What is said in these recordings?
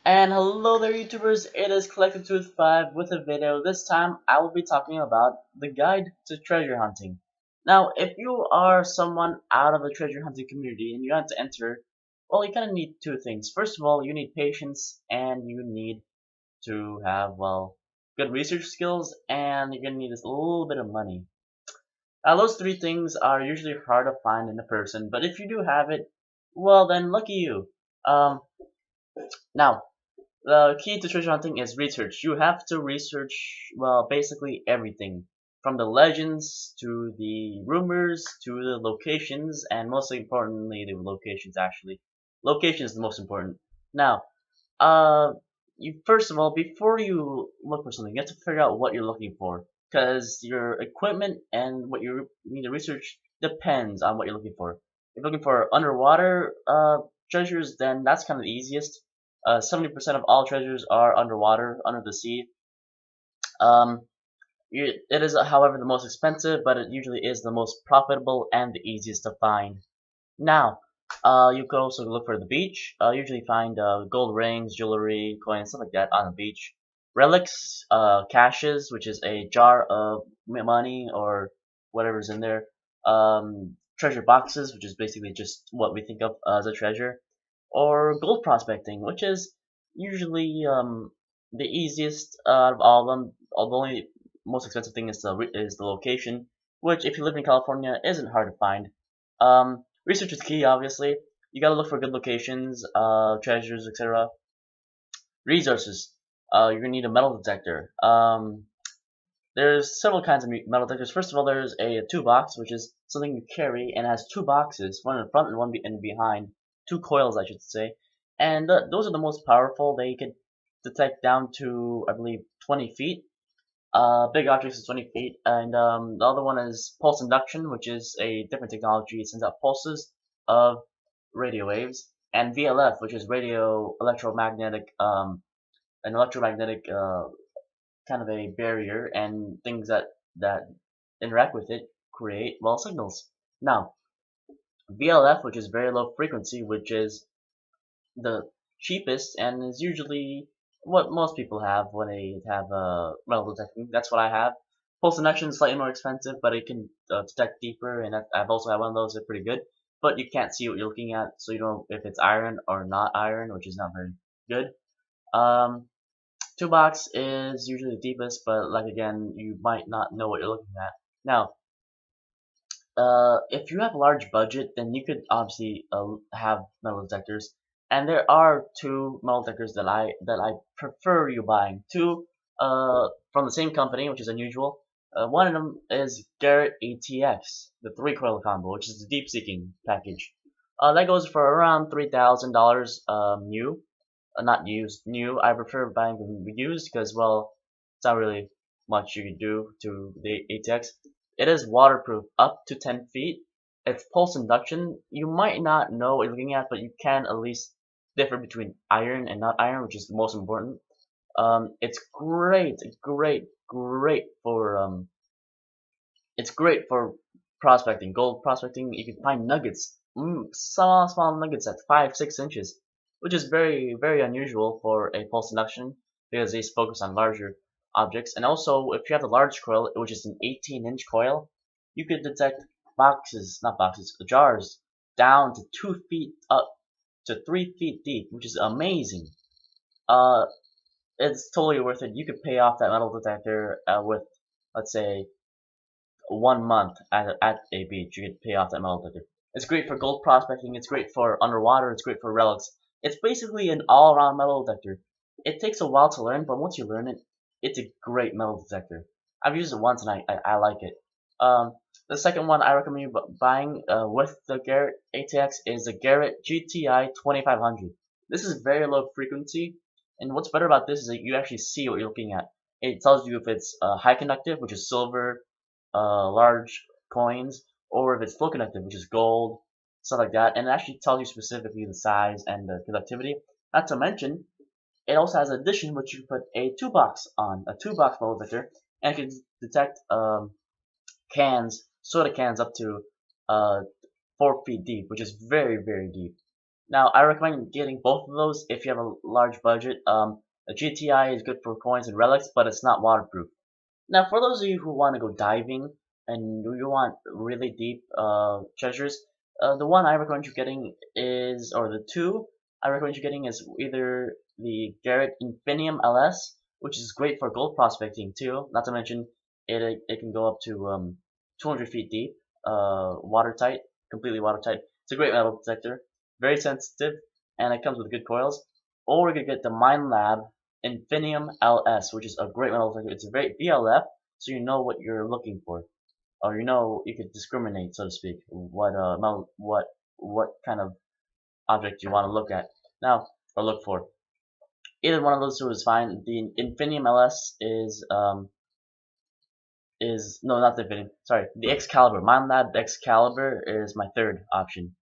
And hello there YouTubers, it is Collected Tooth 5 with a video. This time I will be talking about the guide to treasure hunting. Now, if you are someone out of the treasure hunting community and you want to enter, well, you kind of need two things. First of all, you need patience and you need to have, well, good research skills, and you're going to need a little bit of money. Now, those three things are usually hard to find in a person, but if you do have it, well then lucky you. Um, now, the key to treasure hunting is research. You have to research, well, basically everything. From the legends, to the rumors, to the locations, and most importantly, the locations actually. Location is the most important. Now, uh, you first of all, before you look for something, you have to figure out what you're looking for. Because your equipment and what you need to research depends on what you're looking for. If you're looking for underwater treasures, then that's kind of the easiest. 70% of all treasures are underwater, under the sea. Um, it is, however, the most expensive, but it usually is the most profitable and the easiest to find. Now, you could also look for the beach. Usually find gold rings, jewelry, coins, stuff like that on the beach. Relics, caches, which is a jar of money or whatever's in there. Treasure boxes, which is basically just what we think of as a treasure. Or gold prospecting, which is usually the easiest out of all of them. Although the only most expensive thing is the location, which if you live in California isn't hard to find. Research is key, obviously. You gotta look for good locations, treasures, etc. Resources. You're gonna need a metal detector. There's several kinds of metal detectors. First of all, there's a two box, which is something you carry and has two boxes, one in front and one in behind. Two coils, I should say. And those are the most powerful. They can detect down to, I believe, 20 feet. Big objects is 20 feet, and the other one is pulse induction, which is a different technology. It sends out pulses of radio waves, and VLF, which is radio electromagnetic, an electromagnetic kind of a barrier, and things that interact with it create well signals. Now, VLF, which is very low frequency, which is the cheapest and is usually what most people have when they have metal detecting. That's what I have. Pulse induction is slightly more expensive, but it can detect deeper, and I've also had one of those. They're pretty good, but you can't see what you're looking at, so you don't know if it's iron or not iron, which is not very good. Um, Two box is usually the deepest, but like again, you might not know what you're looking at. Now, if you have a large budget, then you could obviously have metal detectors. And there are two metal detectors that I prefer you buying. Two from the same company, which is unusual. One of them is Garrett ATX, the three coil combo, which is the deep seeking package. That goes for around $3,000 new, not used, new. I prefer buying them used because, well, it's not really much you can do to the ATX. It is waterproof up to 10 feet. It's pulse induction. You might not know what you're looking at, but you can at least differ between iron and not iron, which is the most important. It's great for prospecting, gold prospecting. You can find nuggets, small nuggets at 5, 6 inches, which is very unusual for a pulse induction because they focus on larger objects. And also, if you have a large coil, which is an 18-inch coil, you could detect not boxes, jars down to 2 feet up to 3 feet deep, which is amazing. Uh, it's totally worth it. You could pay off that metal detector with, let's say, 1 month at a beach. You could pay off that metal detector. It's great for gold prospecting. It's great for underwater. It's great for relics. It's basically an all-around metal detector. It takes a while to learn, but once you learn it, it's a great metal detector. I've used it once and I like it. The second one I recommend you buying with the Garrett ATX is the Garrett GTI 2500. This is very low frequency, and what's better about this is that you actually see what you're looking at. It tells you if it's high conductive, which is silver, large coins, or if it's flow conductive, which is gold, stuff like that, and it actually tells you specifically the size and the conductivity. Not to mention, it also has an addition which you put a two box on, a two box metal detector, and it can detect soda cans up to 4 feet deep, which is very deep. Now, I recommend getting both of those if you have a large budget. A GTI is good for coins and relics, but it's not waterproof. Now, for those of you who want to go diving and you want really deep treasures, the one I recommend you getting is, or the two I recommend you getting is either the Garrett Infinium LS, which is great for gold prospecting too. Not to mention, it can go up to 200 feet deep, watertight, completely watertight. It's a great metal detector, very sensitive, and it comes with good coils. Or you could get the Mine Lab Infinium LS, which is a great metal detector. It's a very VLF, so you know what you're looking for, or you know you could discriminate, so to speak, what kind of object you want to look at now or look for. Either one of those two is fine. The Infinium LS is no, not the Infinium. Sorry, the Excalibur. Mine Lab Excalibur is my third option.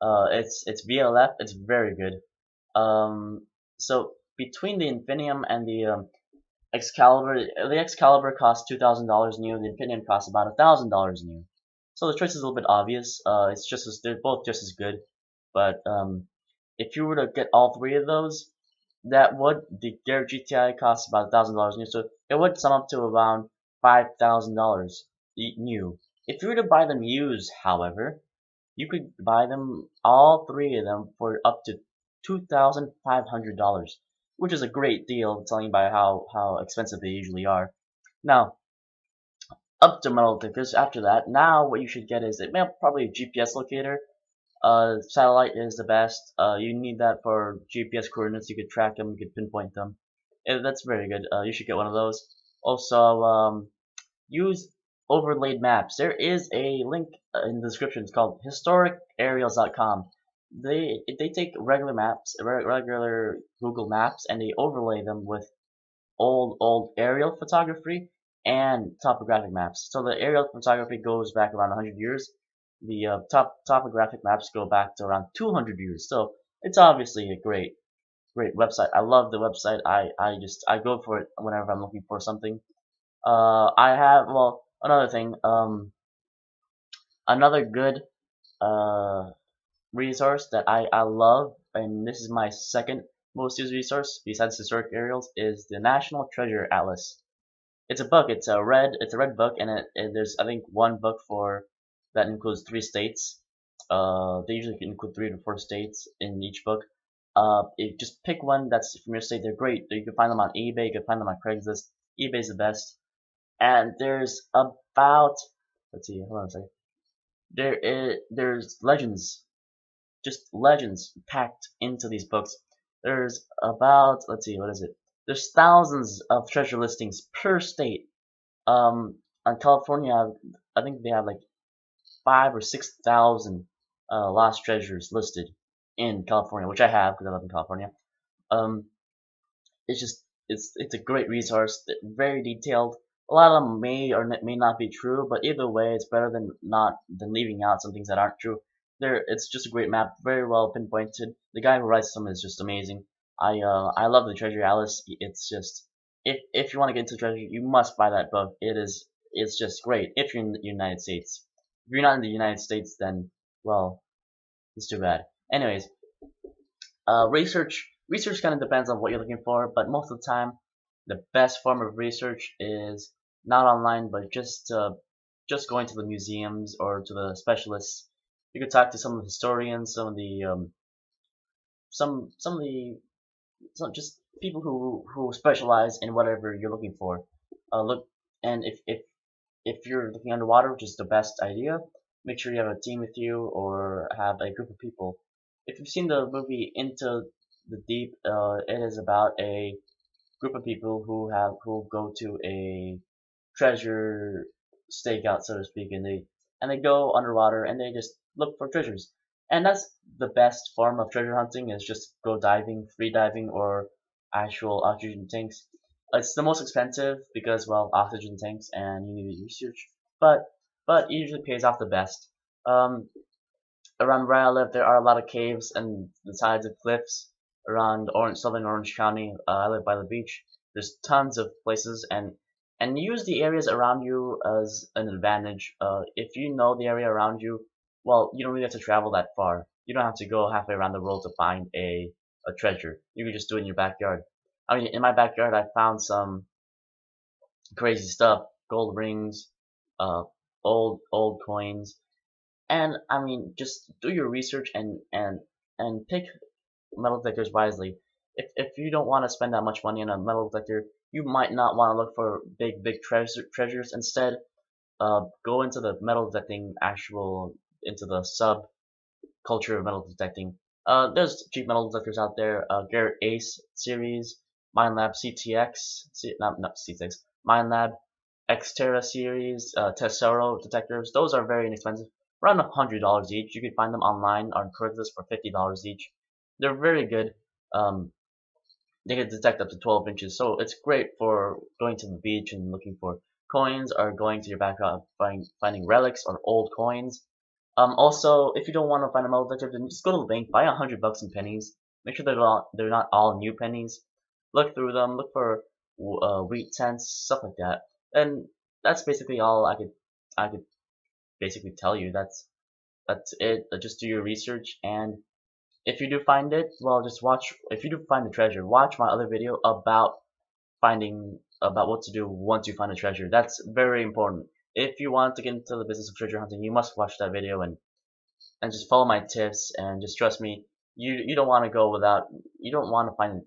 It's VLF. It's very good. So between the Infinium and the Excalibur costs $2,000 new. The Infinium costs about $1,000 new. So the choice is a little bit obvious. It's just as they're both just as good. But if you were to get all three of those, that would the Garrett GTI costs about $1,000 new. So it would sum up to around $5,000 new. If you were to buy them used, however, you could buy them, all three of them, for up to $2,500, which is a great deal, telling you by how expensive they usually are. Now, up to metal detectors. After that, now what you should get is probably a GPS locator. Satellite is the best. You need that for GPS coordinates. You could track them, you could pinpoint them. That's very good. You should get one of those. Also, use overlaid maps. There is a link in the description. It's called historicareals.com. They take regular maps, regular Google Maps, and they overlay them with old aerial photography and topographic maps. So the aerial photography goes back around 100 years. The topographic maps go back to around 200 years. So it's obviously a great website. I love the website. I go for it whenever I'm looking for something. I have, well, another thing, another good uh, resource that I love, and this is my second most used resource besides historic aerials, is the National Treasure Atlas. It's a book. It's a red book, and there's, I think, one book for that includes 3 states. They usually include 3 to 4 states in each book. Just pick one that's from your state. They're great. You can find them on eBay. You can find them on Craigslist. eBay's the best. And there's about, let's see, hold on a second. There's legends, just legends packed into these books. There's about, let's see, what is it? There's thousands of treasure listings per state. On California, I think they have like 5 or 6 thousand lost treasures listed in California, which I have because I live in California. Um, it's just it's a great resource, very detailed. A lot of them may or may not be true, but either way, it's better than leaving out some things that aren't true. It's just a great map, very well pinpointed. The guy who writes them is just amazing. I love the Treasure Atlas. It's just, if you want to get into treasure, you must buy that book. It's just great if you're in the United States. If you're not in the United States, then, well, it's too bad. Anyways, research kind of depends on what you're looking for, but most of the time, the best form of research is not online, but just going to the museums or to the specialists. You could talk to some of the historians, some of the some just people who specialize in whatever you're looking for. Look, and if you're looking underwater, which is the best idea, make sure you have a team with you or have a group of people. If you've seen the movie Into the Deep, it is about a group of people who go to a treasure stakeout, so to speak, and they go underwater and they just look for treasures. And that's the best form of treasure hunting, is just go diving, free diving, or actual oxygen tanks. It's the most expensive because, well, oxygen tanks and you need research, but it usually pays off the best. Um, Around where I live, there are a lot of caves and the sides of cliffs around southern Orange County. I live by the beach. There's tons of places, and use the areas around you as an advantage. If you know the area around you, well, you don't really have to travel that far. You don't have to go halfway around the world to find a treasure. You can just do it in your backyard. I mean, in my backyard, I found some crazy stuff: gold rings, uh, old coins, and I mean, just do your research and pick metal detectors wisely. If you don't want to spend that much money on a metal detector, you might not want to look for big treasures. Instead, go into the metal detecting actual into the sub culture of metal detecting. There's cheap metal detectors out there. Garrett Ace series, Minelab CTX, not CTX, Minelab Xterra series, Tesoro detectors. Those are very inexpensive, around $100 each. You can find them online on Craigslist for $50 each. They're very good. Um, they can detect up to 12 inches, so it's great for going to the beach and looking for coins, or going to your backyard finding relics or old coins. Also, if you don't want to find a metal detector, then just go to the bank, buy $100 in pennies. Make sure they're not all new pennies. Look through them, look for wheat cents, stuff like that. And that's basically all I could basically tell you. That's it. Just do your research, and if you do find it, well, just watch. If you do find the treasure, watch my other video about what to do once you find a treasure. That's very important. If you want to get into the business of treasure hunting, you must watch that video and just follow my tips, and just trust me. You don't want to go without. You don't want to find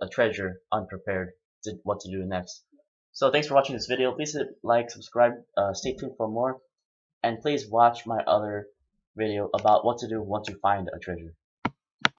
a treasure unprepared to what to do next. So thanks for watching this video. Please hit like, subscribe, stay tuned for more, and please watch my other video about what to do once you find a treasure.